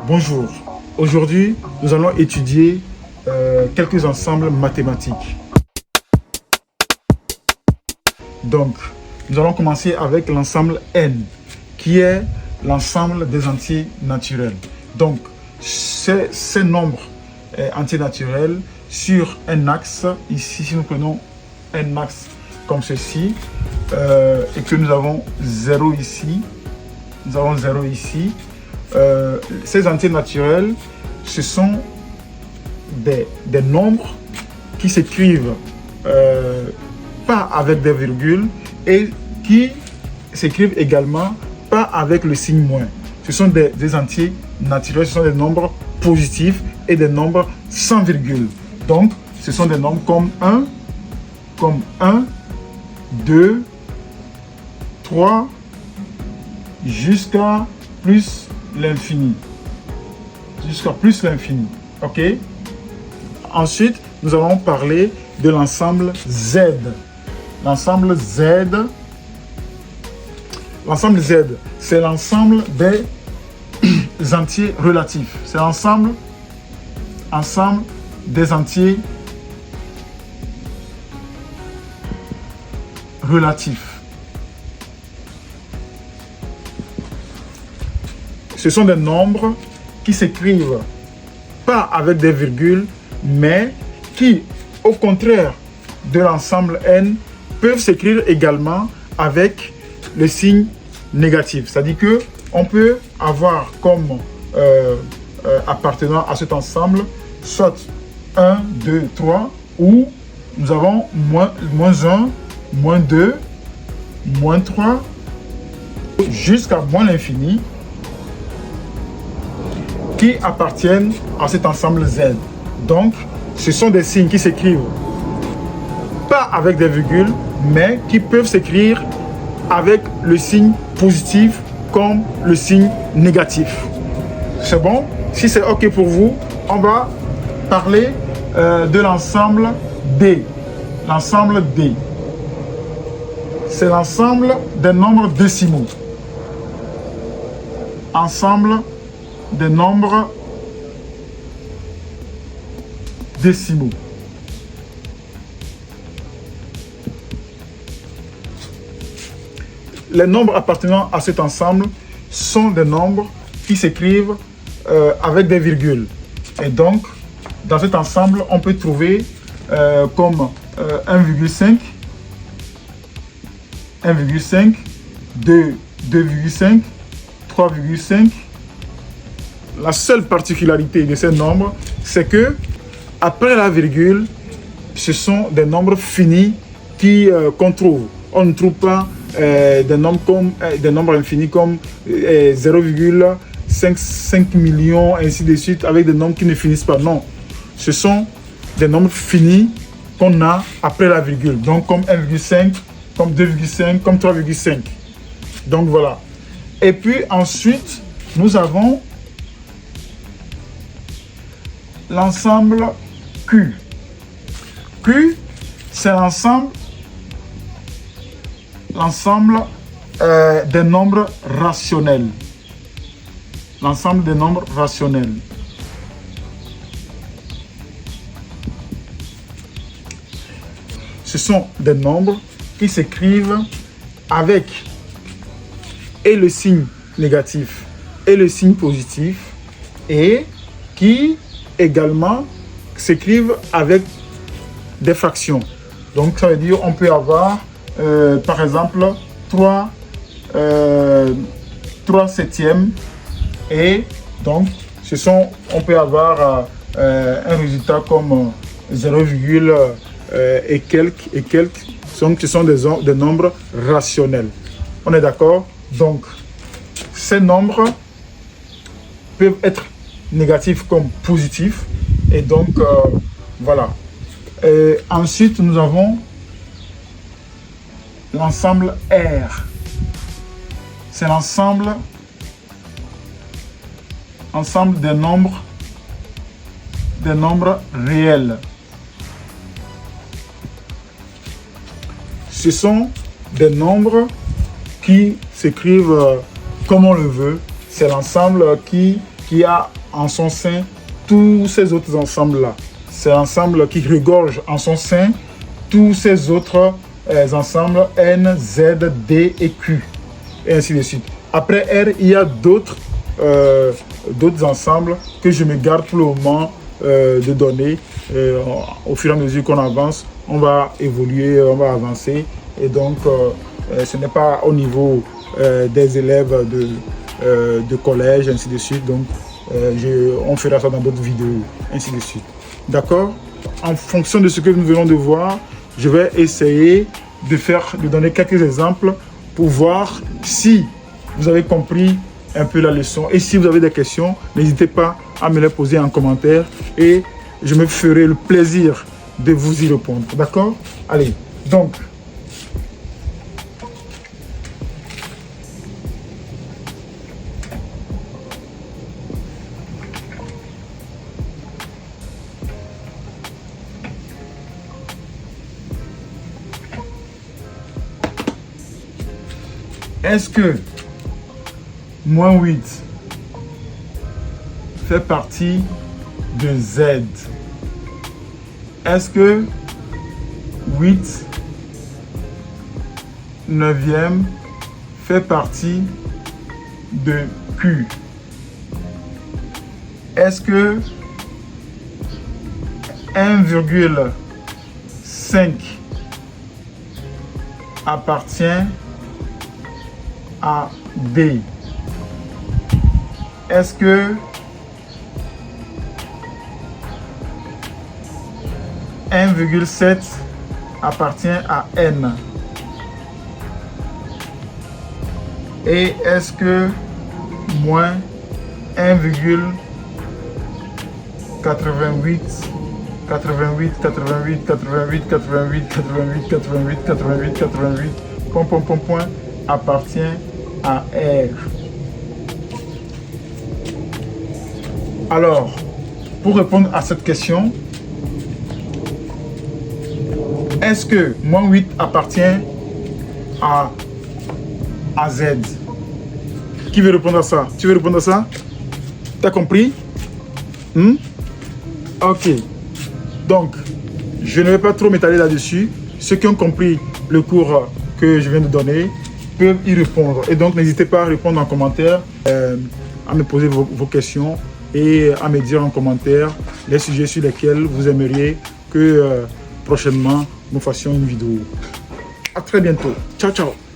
Bonjour, aujourd'hui nous allons étudier quelques ensembles mathématiques. Donc, nous allons commencer avec l'ensemble n, qui est l'ensemble des entiers naturels. Donc, ces nombres entiers naturels sur un axe, ici si nous prenons un axe comme ceci, et que nous avons 0 ici, ces entiers naturels, ce sont des nombres qui s'écrivent pas avec des virgules et qui s'écrivent également pas avec le signe moins. Ce sont des entiers naturels, ce sont des nombres positifs et des nombres sans virgule. Donc, ce sont des nombres comme 1, 2, 3, jusqu'à plus l'infini. Ok? Ensuite, nous allons parler de l'ensemble Z. L'ensemble Z, c'est l'ensemble des entiers relatifs. C'est l'ensemble des entiers relatifs. Ce sont des nombres qui s'écrivent pas avec des virgules, mais qui, au contraire de l'ensemble n, peuvent s'écrire également avec le signe négatif. C'est-à-dire qu'on peut avoir comme appartenant à cet ensemble soit 1, 2, 3, ou nous avons moins 1, moins 2, moins 3, jusqu'à moins l'infini, qui appartiennent à cet ensemble Z. Donc, ce sont des signes qui s'écrivent pas avec des virgules, mais qui peuvent s'écrire avec le signe positif comme le signe négatif. C'est bon? Si c'est OK pour vous, on va parler de l'ensemble D. L'ensemble D, c'est l'ensemble des nombres décimaux. Ensemble des nombres décimaux. Les nombres appartenant à cet ensemble sont des nombres qui s'écrivent avec des virgules. Et donc, dans cet ensemble, on peut trouver comme 1,5, 2, 2,5, 3,5. La seule particularité de ces nombres, c'est que après la virgule, ce sont des nombres finis qu'on trouve. On ne trouve pas des nombres infinis comme 0,5 millions, ainsi de suite, avec des nombres qui ne finissent pas. Non, ce sont des nombres finis qu'on a après la virgule. Donc comme 1,5, comme 2,5, comme 3,5. Donc voilà. Et puis ensuite, nous avons l'ensemble Q. Q, c'est l'ensemble des nombres rationnels. L'ensemble des nombres rationnels. Ce sont des nombres qui s'écrivent avec et le signe négatif et le signe positif, et qui également s'écrivent avec des fractions. Donc ça veut dire on peut avoir par exemple 3 septièmes, et donc on peut avoir un résultat comme 0, et quelques. Donc ce sont des nombres rationnels. On est d'accord? Donc ces nombres peuvent être négatifs comme positifs, et donc voilà. Et ensuite nous avons l'ensemble R. C'est l'ensemble des nombres réels. Ce sont des nombres qui s'écrivent comme on le veut. C'est l'ensemble qui qui a en son sein tous ces autres ensembles-là. C'est l'ensemble qui regorge en son sein tous ces autres ensembles N, Z, D et Q, et ainsi de suite. Après R, il y a d'autres ensembles que je me garde pour le moment de donner. Au fur et à mesure qu'on avance, on va évoluer, on va avancer. Et donc, ce n'est pas au niveau des élèves de collège, ainsi de suite. Donc, on fera ça dans d'autres vidéos, ainsi de suite. D'accord? En fonction de ce que nous venons de voir, je vais essayer de donner quelques exemples pour voir si vous avez compris un peu la leçon. Et si vous avez des questions, n'hésitez pas à me les poser en commentaire et je me ferai le plaisir de vous y répondre. D'accord? Allez, donc, est-ce que moins 8 fait partie de Z? Est-ce que 8 neuvième fait partie de Q? Est-ce que 1,5 appartient à D? Est-ce que 1,7 appartient à N? Et est-ce que moins 1,88 appartient à R? Alors, pour répondre à cette question, est-ce que moins 8 appartient à Z? Qui veut répondre à ça? Tu veux répondre à ça? T'as compris? Ok. Donc, je ne vais pas trop m'étaler là-dessus. Ceux qui ont compris le cours que je viens de donner peuvent y répondre. Et donc, n'hésitez pas à répondre en commentaire, à me poser vos questions et à me dire en commentaire les sujets sur lesquels vous aimeriez que prochainement nous fassions une vidéo. À très bientôt. Ciao, ciao.